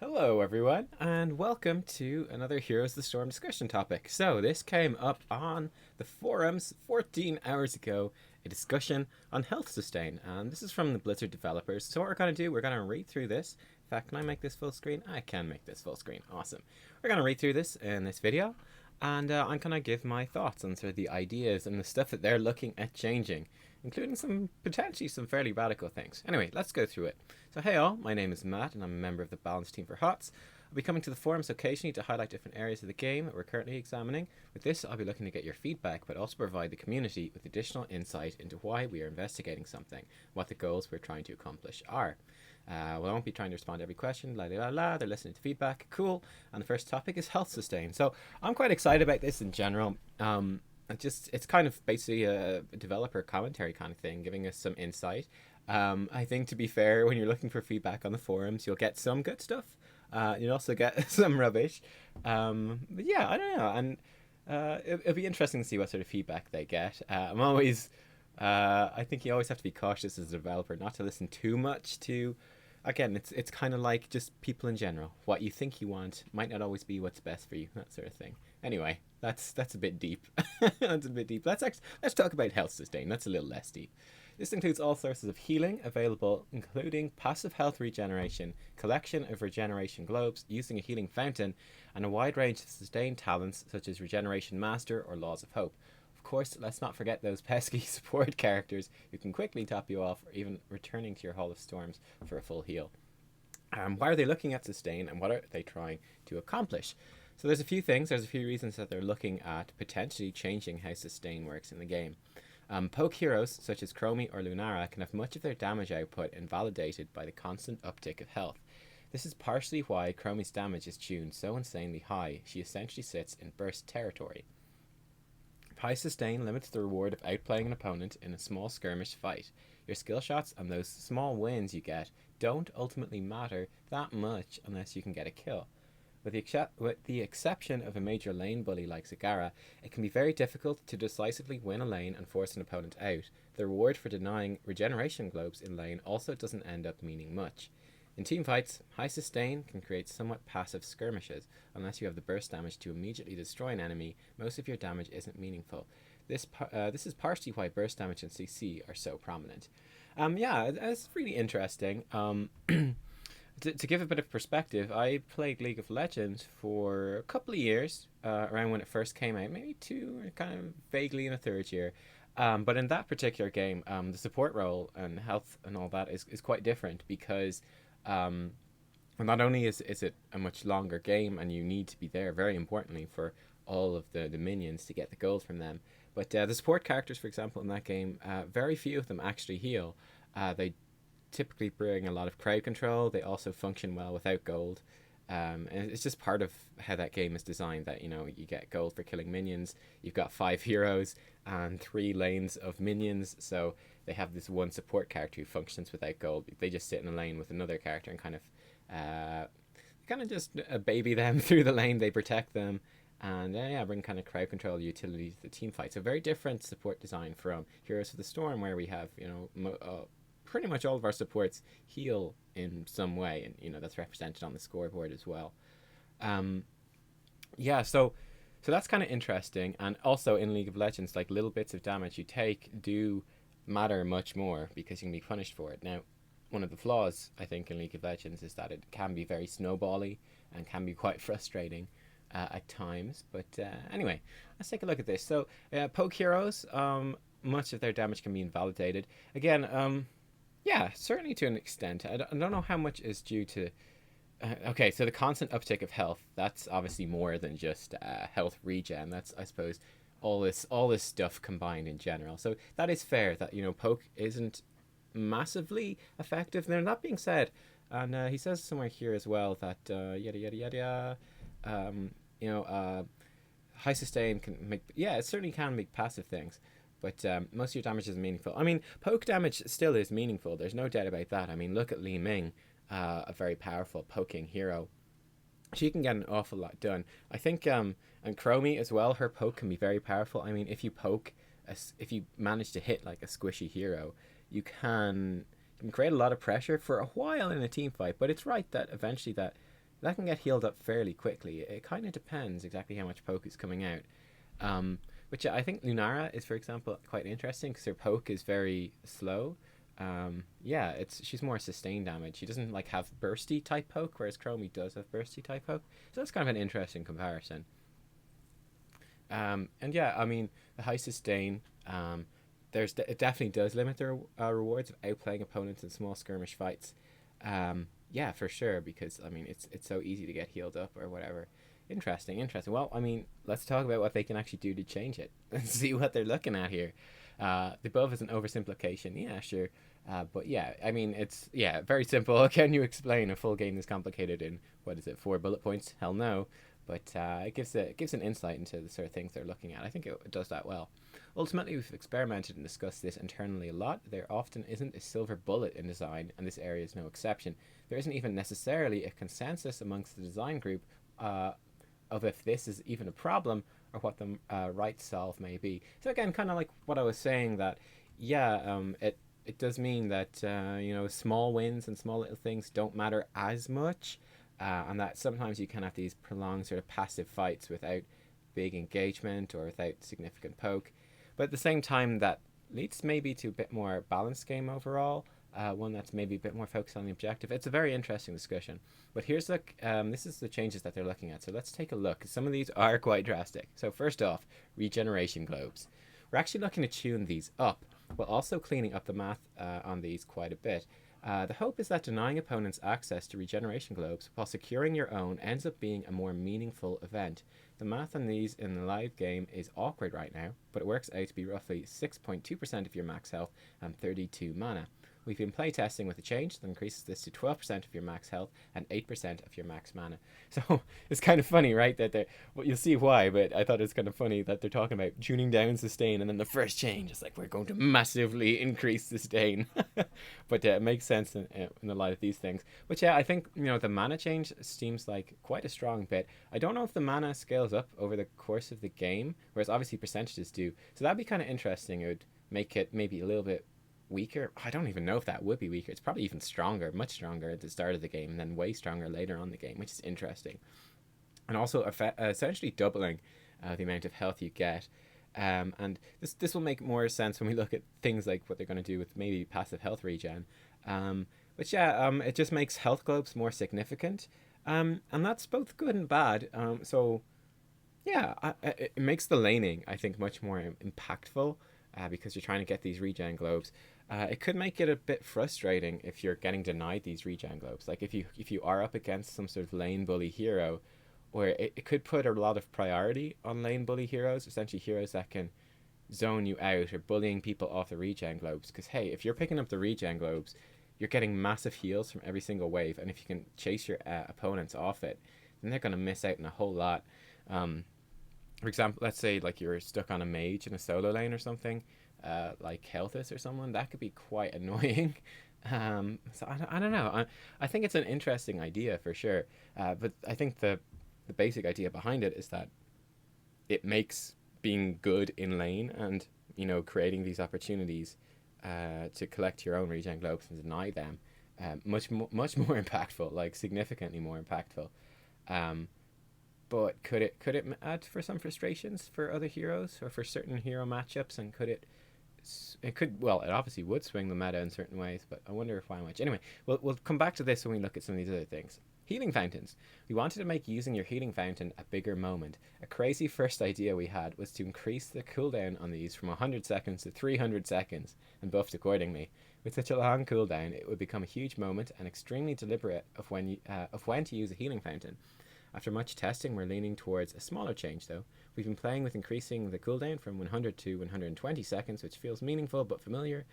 Hello, everyone, and welcome to another Heroes of the Storm discussion topic. So, this came up on the forums 14 hours ago, a discussion on health sustain, and this is from the Blizzard developers. So, what we're going to do, we're going to read through this. In fact, can I make this full screen? I can make this full screen. Awesome. We're going to read through this in this video, and I'm going to give my thoughts on sort of the ideas and the stuff that they're looking at changing, including some potentially some fairly radical things. Anyway, let's go through it. So hey all, my name is Matt and I'm a member of the Balance team for HotS. I'll be coming to the forums occasionally to highlight different areas of the game that we're currently examining. With this, I'll be looking to get your feedback, but also provide the community with additional insight into why we are investigating something, what the goals we're trying to accomplish are. I won't be trying to respond to every question, they're listening to feedback, cool. And the first topic is health sustain. So I'm quite excited about this in general. It's kind of basically a developer commentary kind of thing, giving us some insight. I think, to be fair, when you're looking for feedback on the forums, you'll get some good stuff. You'll also get some rubbish. But yeah, I don't know. And it'll be interesting to see what sort of feedback they get. I think you always have to be cautious as a developer not to listen too much to. Again, it's kind of like just people in general. What you think you want might not always be what's best for you, that sort of thing. Anyway, that's a bit deep. That's a bit deep. Let's talk about health sustain. That's a little less deep. This includes all sources of healing available, including passive health regeneration, collection of regeneration globes using a healing fountain, and a wide range of sustained talents such as Regeneration Master or Laws of Hope. Of course, let's not forget those pesky support characters who can quickly top you off, or even returning to your Hall of Storms for a full heal. Why are they looking at sustain, and what are they trying to accomplish? So there's a few reasons that they're looking at potentially changing how sustain works in the game. Poke heroes such as Chromie or Lunara can have much of their damage output invalidated by the constant uptick of health. This is partially why Chromie's damage is tuned so insanely high. She essentially sits in burst territory. High sustain limits the reward of outplaying an opponent in a small skirmish fight. Your skill shots and those small wins you get don't ultimately matter that much unless you can get a kill. With the exception of a major lane bully like Zagara, it can be very difficult to decisively win a lane and force an opponent out. The reward for denying regeneration globes in lane also doesn't end up meaning much. In teamfights, high sustain can create somewhat passive skirmishes. Unless you have the burst damage to immediately destroy an enemy, most of your damage isn't meaningful. This is partially why burst damage and CC are so prominent. It's really interesting. To give a bit of perspective, I played League of Legends for a couple of years, around when it first came out, maybe two, kind of vaguely in the third year. But in that particular game, the support role and health and all that is quite different because not only is it a much longer game and you need to be there, very importantly, for all of the minions to get the gold from them, but the support characters, for example, in that game, very few of them actually heal. They typically bring a lot of crowd control. They also function well without gold. And it's just part of how that game is designed, that you get gold for killing minions. You've got 5 heroes and 3 lanes of minions, so they have this one support character who functions without gold. They just sit in a lane with another character and kind of just baby them through the lane. They protect them and bring kind of crowd control utility to the team fight. So very different support design from Heroes of the Storm, where we have pretty much all of our supports heal in some way, and that's represented on the scoreboard as well. So that's kind of interesting. And also in League of Legends, like, little bits of damage you take do matter much more because you can be punished for it. Now, one of the flaws, I think, in League of Legends is that it can be very snowbally and can be quite frustrating at times. But anyway, let's take a look at this. So poke heroes, much of their damage can be invalidated. Again, certainly to an extent. I don't know how much is due to... okay, so the constant uptick of health, that's obviously more than just health regen. That's, I suppose, all this stuff combined in general. So that is fair that, poke isn't massively effective. Now, that being said, and he says somewhere here as well that high sustain can make... Yeah, it certainly can make passive things. But most of your damage is meaningful. I mean, poke damage still is meaningful. There's no doubt about that. I mean, look at Li Ming, a very powerful poking hero. She can get an awful lot done. I think, and Chromie as well, her poke can be very powerful. I mean, if you manage to hit like a squishy hero, you can create a lot of pressure for a while in a team fight. But it's right that eventually that that can get healed up fairly quickly. It kind of depends exactly how much poke is coming out. Um, which I think Lunara is, for example, quite interesting because her poke is very slow. Yeah, it's she's more sustained damage. She doesn't like have bursty type poke, whereas Chromie does have bursty type poke. So that's kind of an interesting comparison. And yeah, I mean the high sustain. It definitely does limit their rewards of outplaying opponents in small skirmish fights. Yeah, for sure, because I mean it's so easy to get healed up or whatever. Interesting, interesting. Well, I mean, let's talk about what they can actually do to change it and see what they're looking at here. The above is an oversimplification, yeah, sure. But yeah, I mean, it's yeah, very simple. Can you explain a full game this complicated in what is it, 4 bullet points? Hell no. But it gives an insight into the sort of things they're looking at. I think it does that well. Ultimately, we've experimented and discussed this internally a lot. There often isn't a silver bullet in design, and this area is no exception. There isn't even necessarily a consensus amongst the design group of if this is even a problem or what the right solve may be. So again, kind of like what I was saying, that yeah, it does mean that small wins and small little things don't matter as much, and that sometimes you can have these prolonged sort of passive fights without big engagement or without significant poke. But at the same time, that leads maybe to a bit more balanced game overall. One that's maybe a bit more focused on the objective. It's a very interesting discussion. But here's this is the changes that they're looking at. So let's take a look. Some of these are quite drastic. So first off, regeneration globes. We're actually looking to tune these up, while also cleaning up the math on these quite a bit. The hope is that denying opponents access to regeneration globes while securing your own ends up being a more meaningful event. The math on these in the live game is awkward right now, but it works out to be roughly 6.2% of your max health and 32 mana. We've been playtesting with a change that increases this to 12% of your max health and 8% of your max mana. So it's kind of funny, right? Well, you'll see why, but I thought it's kind of funny that they're talking about tuning down sustain, and then the first change is like, we're going to massively increase sustain. But it makes sense in the light of these things. But yeah, I think, the mana change seems like quite a strong bit. I don't know if the mana scales up over the course of the game, whereas obviously percentages do. So that'd be kind of interesting. It would make it maybe a little bit weaker. I don't even know if that would be weaker. It's probably even stronger, much stronger at the start of the game, and then way stronger later on in the game, which is interesting. And also essentially doubling the amount of health you get. And this will make more sense when we look at things like what they're going to do with maybe passive health regen. But yeah, it just makes health globes more significant. And that's both good and bad. So yeah, it makes the laning, I think, much more impactful because you're trying to get these regen globes. It could make it a bit frustrating if you're getting denied these regen globes. Like if you are up against some sort of lane bully hero, or it could put a lot of priority on lane bully heroes, essentially heroes that can zone you out or bullying people off the regen globes. Because hey, if you're picking up the regen globes, you're getting massive heals from every single wave, and if you can chase your opponents off it, then they're going to miss out on a whole lot. For example, let's say like you're stuck on a mage in a solo lane or something, like HotS or someone, that could be quite annoying. So I don't know. I think it's an interesting idea for sure. But I think the basic idea behind it is that it makes being good in lane and creating these opportunities to collect your own regen globes and deny them much more impactful, like significantly more impactful. But could it add for some frustrations for other heroes or for certain hero matchups? And well, it obviously would swing the meta in certain ways, but I wonder if how much. Anyway, we'll come back to this when we look at some of these other things. Healing fountains. We wanted to make using your healing fountain a bigger moment. A crazy first idea we had was to increase the cooldown on these from 100 seconds to 300 seconds and buffed accordingly. With such a long cooldown, it would become a huge moment and extremely deliberate of when to use a healing fountain. After much testing, we're leaning towards a smaller change though. We've been playing with increasing the cooldown from 100 to 120 seconds, which feels meaningful but familiar.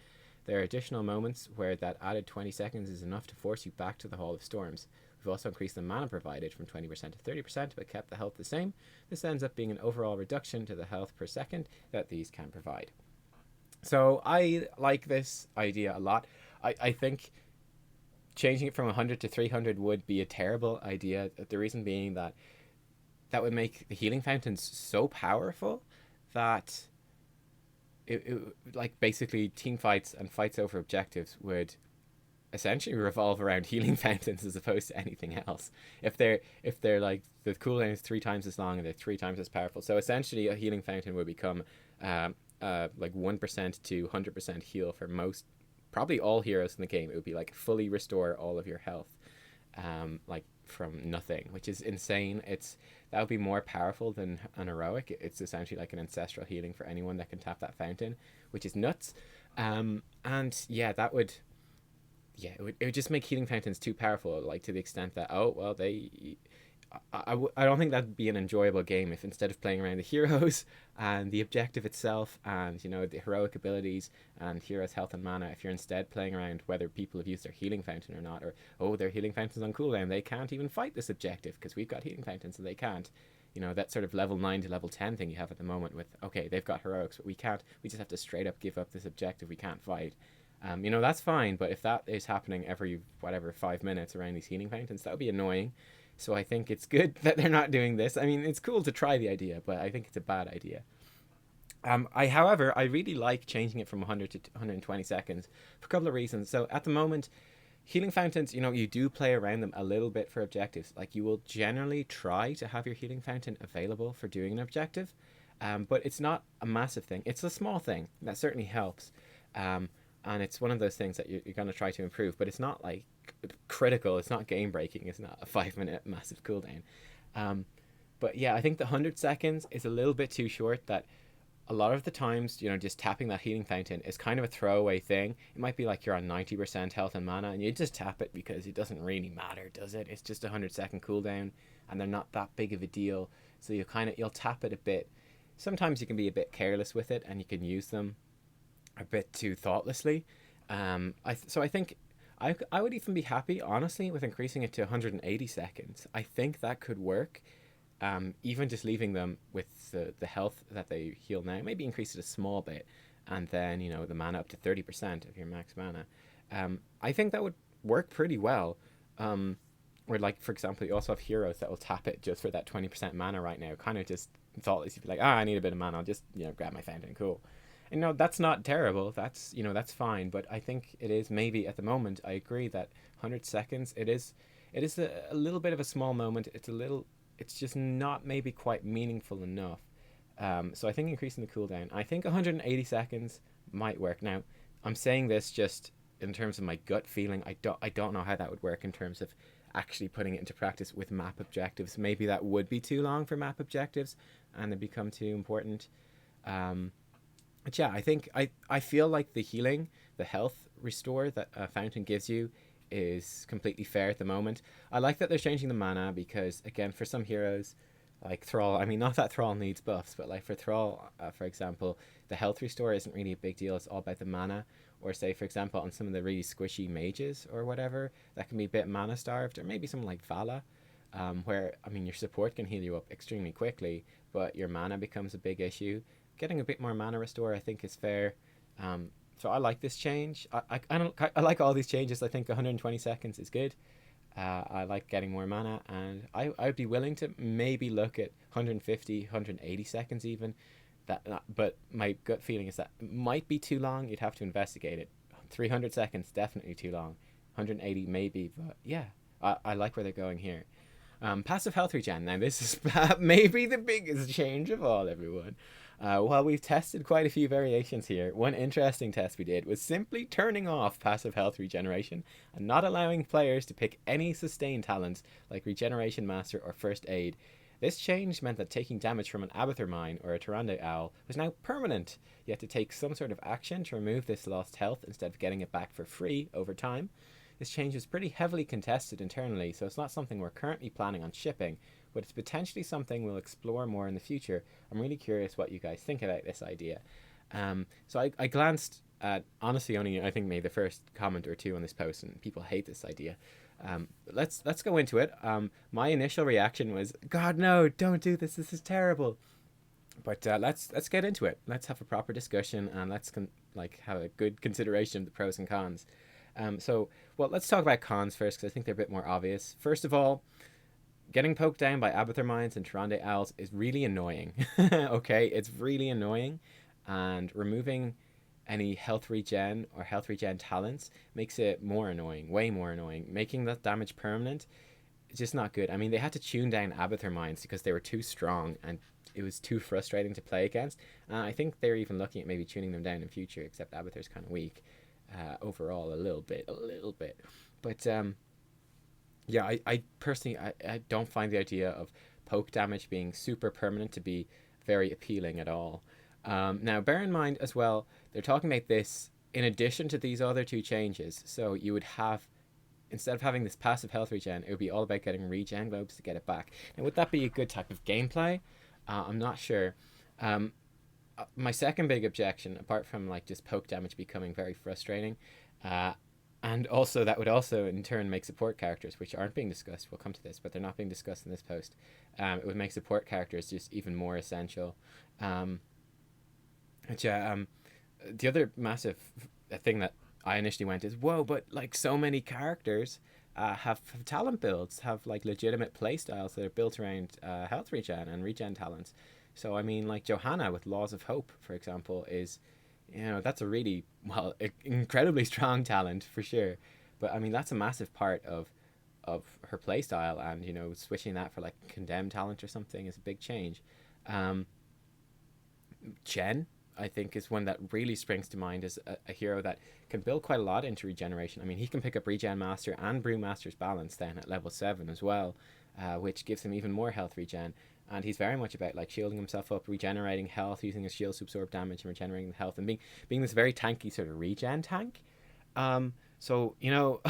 There are additional moments where that added 20 seconds is enough to force you back to the Hall of Storms. We've also increased the mana provided from 20% to 30%, but kept the health the same. This ends up being an overall reduction to the health per second that these can provide. So I like this idea a lot. I think changing it from 100 to 300 would be a terrible idea. The reason being that would make the healing fountains so powerful that it like basically team fights and fights over objectives would essentially revolve around healing fountains as opposed to anything else. If they're like the cooldown is 3 times as long and they're 3 times as powerful, so essentially a healing fountain would become like 1% to 100% heal for most, probably all heroes in the game. It would be like fully restore all of your health, like from nothing, which is insane. That would be more powerful than an heroic. It's essentially like an ancestral healing for anyone that can tap that fountain, which is nuts. And yeah, that would, yeah, it would just make healing fountains too powerful, like to the extent that, oh well, I don't think that'd be an enjoyable game if instead of playing around the heroes and the objective itself and, you know, the heroic abilities and heroes' health and mana, if you're instead playing around whether people have used their healing fountain or not, or, oh, their healing fountain's on cooldown, they can't even fight this objective because we've got healing fountains and they can't. You know, that sort of level 9 to level 10 thing you have at the moment with, okay, they've got heroics, but we can't, we just have to straight up give up this objective we can't fight. You know, that's fine, but if that is happening every, whatever, 5 minutes around these healing fountains, that would be annoying. So I think it's good that they're not doing this. I mean, it's cool to try the idea, but I think it's a bad idea. However, I really like changing it from 100 to 120 seconds for a couple of reasons. So at the moment, healing fountains, you know, you do play around them a little bit for objectives. Like, you will generally try to have your healing fountain available for doing an objective, but it's not a massive thing. It's a small thing that certainly helps. And it's one of those things that you're going to try to improve, but it's not like critical. It's not game breaking. It's not a 5-minute massive cooldown. But yeah, I think the 100 seconds is a little bit too short. That a lot of the times, you know, just tapping that healing fountain is kind of a throwaway thing. It might be like you're on 90% health and mana and you just tap it because it doesn't really matter, does it? It's just a 100-second cooldown and they're not that big of a deal. So you'll tap it a bit. Sometimes you can be a bit careless with it and you can use them a bit too thoughtlessly. So I think I would even be happy, honestly, with increasing it to 180 seconds. I think that could work. Even just leaving them with the health that they heal now, maybe increase it a small bit, and then, you know, the mana up to 30% of your max mana. I think that would work pretty well. Or like, for example, you also have heroes that will tap it just for that 20% mana right now. Kind of just thoughtless. You'd be like, I need a bit of mana. I'll just, you know, grab my fountain. Cool. And no, that's not terrible. That's, you know, that's fine. But I think it is maybe at the moment, I agree that 100 seconds, it is a little bit of a small moment. It's just not maybe quite meaningful enough. So I think increasing the cooldown, I think 180 seconds might work. Now, I'm saying this just in terms of my gut feeling. I don't know how that would work in terms of actually putting it into practice with map objectives. Maybe that would be too long for map objectives and they become too important. But yeah, I think I feel like the healing, the health restore that a fountain gives you is completely fair at the moment. I like that they're changing the mana because, again, for some heroes, like Thrall, I mean, not that Thrall needs buffs, but like for Thrall, for example, the health restore isn't really a big deal. It's all about the mana. Or say, for example, on some of the really squishy mages or whatever, that can be a bit mana starved, or maybe something like Vala, where, I mean, your support can heal you up extremely quickly, but your mana becomes a big issue. Getting a bit more mana restore, I think, is fair. So I like this change. I like all these changes. I think 120 seconds is good. I like getting more mana, and I would be willing to maybe look at 150, 180 seconds even. But my gut feeling is that it might be too long. You'd have to investigate it. 300 seconds, definitely too long. 180 maybe, but yeah, I like where they're going here. Passive health regen. Now this is maybe the biggest change of all, everyone. While we've tested quite a few variations here, one interesting test we did was simply turning off passive health regeneration and not allowing players to pick any sustained talents like Regeneration Master or First Aid. This change meant that taking damage from an Abathur Mine or a Tyrande Owl was now permanent. You had to take some sort of action to remove this lost health instead of getting it back for free over time. This change is pretty heavily contested internally, so it's not something we're currently planning on shipping, but it's potentially something we'll explore more in the future. I'm really curious what you guys think about this idea. So I glanced at, honestly, only I think maybe the first comment or two on this post, and people hate this idea. Let's go into it. My initial reaction was, God, no, don't do this. This is terrible. But let's get into it. Let's have a proper discussion, and let's have a good consideration of the pros and cons. Well, let's talk about cons first, because I think they're a bit more obvious. First of all, getting poked down by Abathur Mines and Tyrande Owls is really annoying. Okay, it's really annoying, and removing any health regen or health regen talents makes it more annoying, way more annoying. Making that damage permanent is just not good. I mean, they had to tune down Abathur mines because they were too strong and it was too frustrating to play against. I think they're even looking at maybe tuning them down in future, except Abathur's kind of weak overall a little bit. But yeah, I personally, I don't find the idea of poke damage being super permanent to be very appealing at all. Now, bear in mind as well, they're talking about this in addition to these other two changes. So you would have, instead of having this passive health regen, it would be all about getting regen globes to get it back. Now, would that be a good type of gameplay? I'm not sure. My second big objection, apart from like just poke damage becoming very frustrating, and also that would also in turn make support characters, which aren't being discussed, we'll come to this, but they're not being discussed in this post. It would make support characters just even more essential. But yeah, the other massive thing that I initially went is, whoa, but like so many characters have talent builds, have like legitimate play styles that are built around health regen and regen talents. So I mean, like Johanna with Laws of Hope, for example, is, you know, that's a really, well, incredibly strong talent for sure. But I mean, that's a massive part of her play style, and you know, switching that for like condemned talent or something is a big change. Um, Chen, I think, is one that really springs to mind as a hero that can build quite a lot into regeneration. I mean, he can pick up Regen Master and Brewmaster's Balance then at level 7 as well, which gives him even more health regen. And he's very much about like shielding himself up, regenerating health, using his shields to absorb damage and regenerating health, and being this very tanky sort of regen tank. So, you know,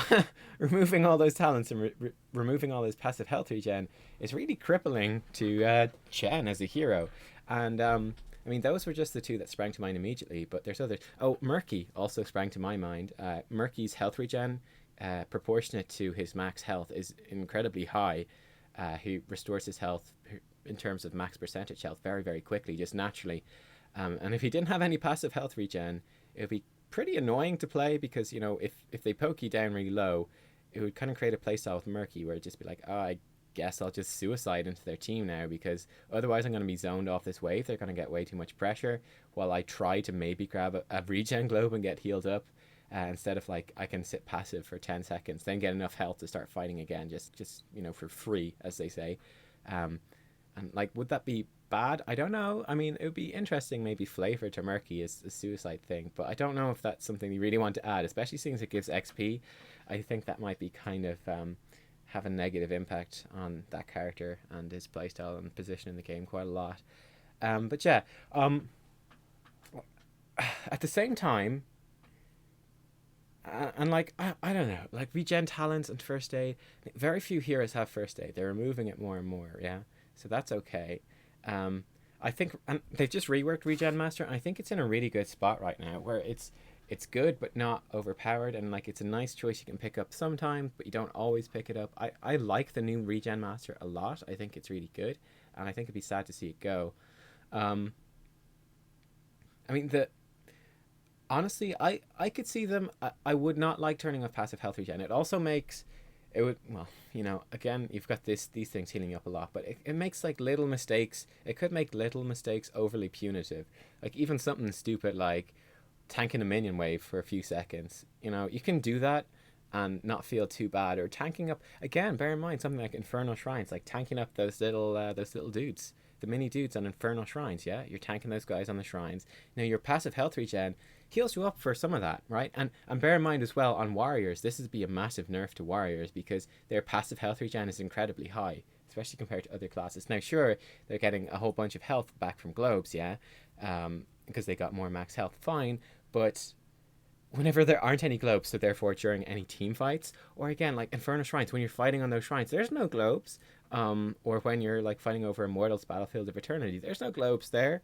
removing all those talents and removing all his passive health regen is really crippling to Chen as a hero. And I mean, those were just the two that sprang to mind immediately, but there's others. Oh, Murky also sprang to my mind. Murky's health regen, proportionate to his max health, is incredibly high. He restores his health in terms of max percentage health very, very quickly, just naturally. And if he didn't have any passive health regen, it would be pretty annoying to play because, you know, if they poke you down really low, it would kind of create a playstyle with Murky where it'd just be like, oh, I guess I'll just suicide into their team now because otherwise I'm going to be zoned off this wave. They're going to get way too much pressure while I try to maybe grab a regen globe and get healed up, instead of like I can sit passive for 10 seconds, then get enough health to start fighting again, just you know, for free, as they say. And like, would that be bad? I don't know. I mean, it would be interesting, maybe flavor to Murky as a suicide thing, but I don't know if that's something you really want to add, especially since it gives XP. I think that might be kind of have a negative impact on that character and his playstyle and position in the game quite a lot. But yeah, at the same time, and like I don't know, like regen talents and first aid, very few heroes have first aid. They're removing it more and more, yeah, so that's okay. I think, and they've just reworked Regen Master, and I think it's in a really good spot right now where it's good but not overpowered, and like it's a nice choice you can pick up sometimes, but you don't always pick it up. I like the new Regen Master a lot. I think it's really good, and I think it'd be sad to see it go. I mean, honestly, I could see them. I would not like turning off passive health regen. It also makes it would, well, you know, again, you've got these things healing up a lot, but it makes like little mistakes. It could make little mistakes overly punitive. Like even something stupid like tanking a minion wave for a few seconds. You know, you can do that and not feel too bad. Or tanking up, again, bear in mind something like Infernal Shrines, like tanking up those little dudes, the mini dudes on Infernal Shrines. Yeah, you're tanking those guys on the shrines. Now your passive health regen heals you up for some of that, right? And bear in mind as well, on warriors, this would be a massive nerf to warriors because their passive health regen is incredibly high, especially compared to other classes. Now sure, they're getting a whole bunch of health back from globes, yeah, because they got more max health, fine, but whenever there aren't any globes, so therefore during any team fights, or again like Infernal Shrines, when you're fighting on those shrines, there's no globes, or when you're like fighting over Immortals Battlefield of Eternity, there's no globes there.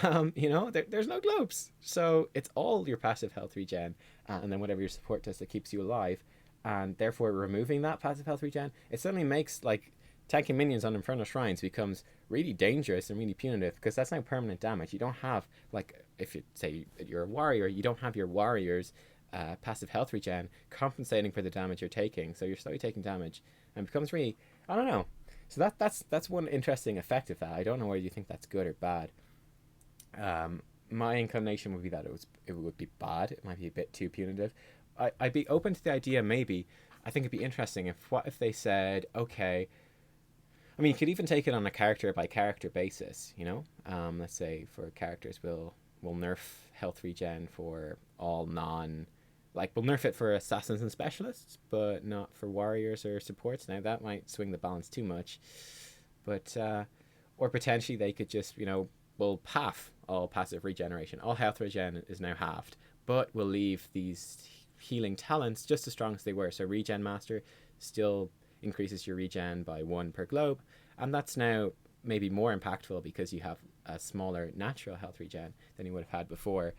You know, there's no globes, so it's all your passive health regen, and then whatever your support does that keeps you alive, and therefore removing that passive health regen, it suddenly makes like tanking minions on Infernal Shrines becomes really dangerous and really punitive because that's now permanent damage. You don't have, like, if you say you're a warrior, you don't have your warrior's passive health regen compensating for the damage you're taking, so you're slowly taking damage, and it becomes really, I don't know. So that's one interesting effect of that. I don't know whether you think that's good or bad. my inclination would be that it would be bad. It might be a bit too punitive. I'd be open to the idea, maybe. I think it'd be interesting if what if they said, okay, I mean, you could even take it on a character by character basis. Let's say for characters, we'll nerf health regen for all non, like we'll nerf it for assassins and specialists, but not for warriors or supports. Now that might swing the balance too much, but or potentially they could just will half all passive regeneration. All health regen is now halved, but we'll leave these healing talents just as strong as they were. So regen master still increases your regen by 1 per globe, and that's now maybe more impactful because you have a smaller natural health regen than you would have had before.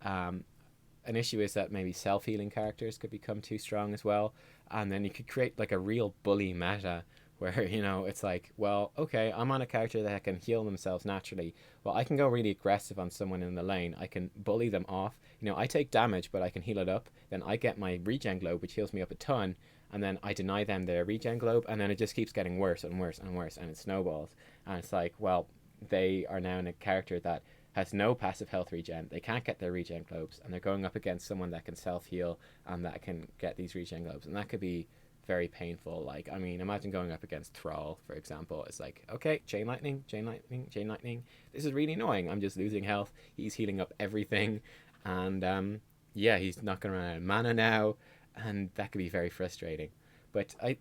An issue is that maybe self-healing characters could become too strong as well, and then you could create like a real bully meta where it's like, well, okay, I'm on a character that can heal themselves naturally. Well, I can go really aggressive on someone in the lane. I can bully them off. I take damage, but I can heal it up. Then I get my regen globe, which heals me up a ton, and then I deny them their regen globe, and then it just keeps getting worse and worse and worse, and it snowballs. And it's like, well, they are now in a character that has no passive health regen. They can't get their regen globes, and they're going up against someone that can self-heal and that can get these regen globes, and that could be very painful. Like, I mean, imagine going up against Thrall, for example. It's like, okay, chain lightning, chain lightning, chain lightning. This is really annoying. I'm just losing health. He's healing up everything, and he's not going to run out of mana now, and that could be very frustrating. But I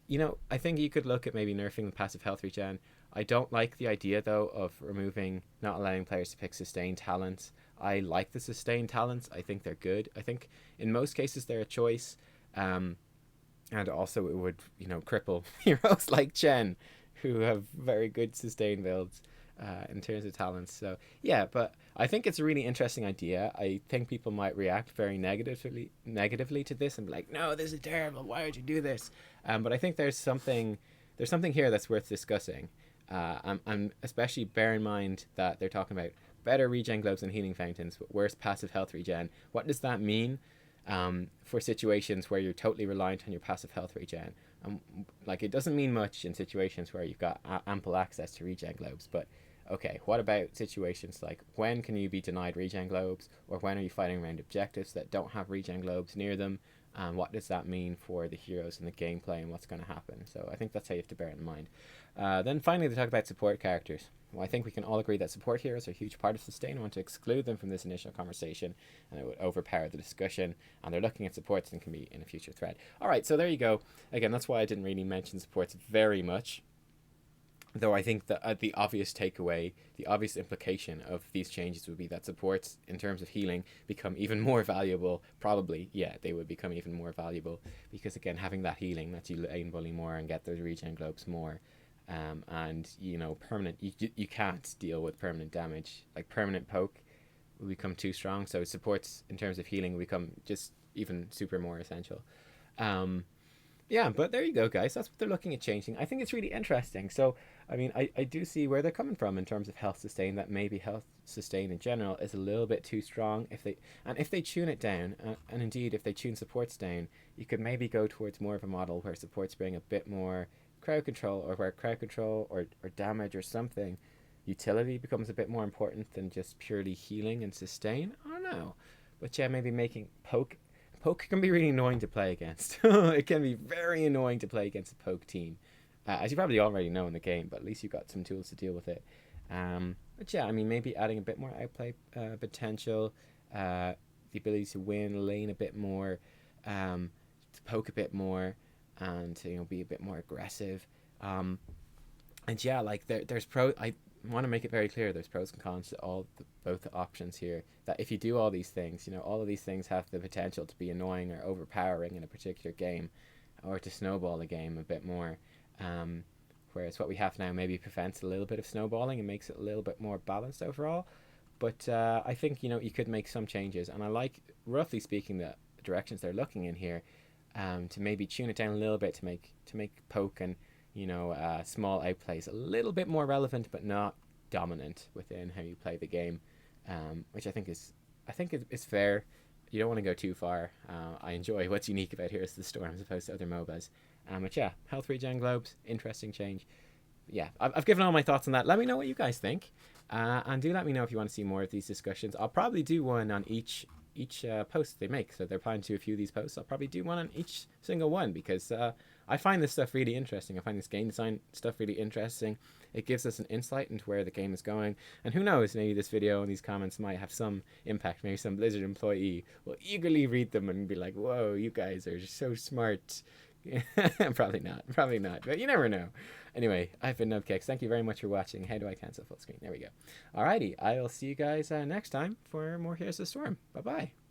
think you could look at maybe nerfing the passive health regen. I don't like the idea though of not allowing players to pick sustained talents. I like the sustained talents. I think they're good. I think in most cases they're a choice. And also it would, cripple heroes like Chen, who have very good sustain builds in terms of talents. So, yeah, but I think it's a really interesting idea. I think people might react very negatively to this and be like, no, this is terrible. Why would you do this? But I think there's something here that's worth discussing. And especially bear in mind that they're talking about better regen globes and healing fountains, but worse passive health regen. What does that mean? For situations where you're totally reliant on your passive health regen. Like, it doesn't mean much in situations where you've got ample access to regen globes, but okay, what about situations like when can you be denied regen globes, or when are you fighting around objectives that don't have regen globes near them, and what does that mean for the heroes and the gameplay and what's going to happen? So I think that's how you have to bear it in mind. Then finally, they talk about support characters. Well, I think we can all agree that support heroes are a huge part of sustain. I want to exclude them from this initial conversation, and it would overpower the discussion, and they're looking at supports and can be in a future thread. Alright, so there you go. Again, that's why I didn't really mention supports very much, though I think that the obvious takeaway, the obvious implication of these changes would be that supports, in terms of healing, become even more valuable. Probably, yeah, they would become even more valuable, because again, having that healing lets you lane bully more and get those regen globes more. And permanent, you can't deal with permanent damage. Like, permanent poke will become too strong, so supports in terms of healing will become just even super more essential. But there you go, guys. That's what they're looking at changing. I think it's really interesting. So I mean, I do see where they're coming from in terms of health sustain, that maybe health sustain in general is a little bit too strong. If they tune it down, and indeed if they tune supports down, you could maybe go towards more of a model where supports bring a bit more crowd control, or where crowd control or damage or something, utility becomes a bit more important than just purely healing and sustain. I don't know, but yeah, maybe making poke can be really annoying to play against. It can be very annoying to play against a poke team, as you probably already know in the game, but at least you've got some tools to deal with it. But yeah, I mean, maybe adding a bit more outplay potential, the ability to win lane a bit more, to poke a bit more, and to be a bit more aggressive. And yeah, like there's I want to make it very clear there's pros and cons to both the options here. That if you do all these things, all of these things have the potential to be annoying or overpowering in a particular game, or to snowball a game a bit more. Whereas what we have now maybe prevents a little bit of snowballing and makes it a little bit more balanced overall. But I think you could make some changes, and I like, roughly speaking, the directions they're looking in here. To maybe tune it down a little bit to make poke and small outplays a little bit more relevant, but not dominant within how you play the game, which I think is fair. You don't want to go too far. I enjoy what's unique about Heroes of the Storm as opposed to other MOBAs. But yeah, health regen globes, interesting change. yeah, I've given all my thoughts on that. Let me know what you guys think, and do let me know if you want to see more of these discussions. I'll probably do one on each post they make. So they're planning to do a few of these posts. I'll probably do one on each single one because I find this stuff really interesting. I find this game design stuff really interesting. It gives us an insight into where the game is going. And who knows, maybe this video and these comments might have some impact. Maybe some Blizzard employee will eagerly read them and be like, whoa, you guys are so smart. Probably not. Probably not. But you never know. Anyway, I've been Nubkeks. Thank you very much for watching. How do I cancel full screen? There we go. Alrighty. I'll see you guys next time for more Here's the Storm. Bye-bye.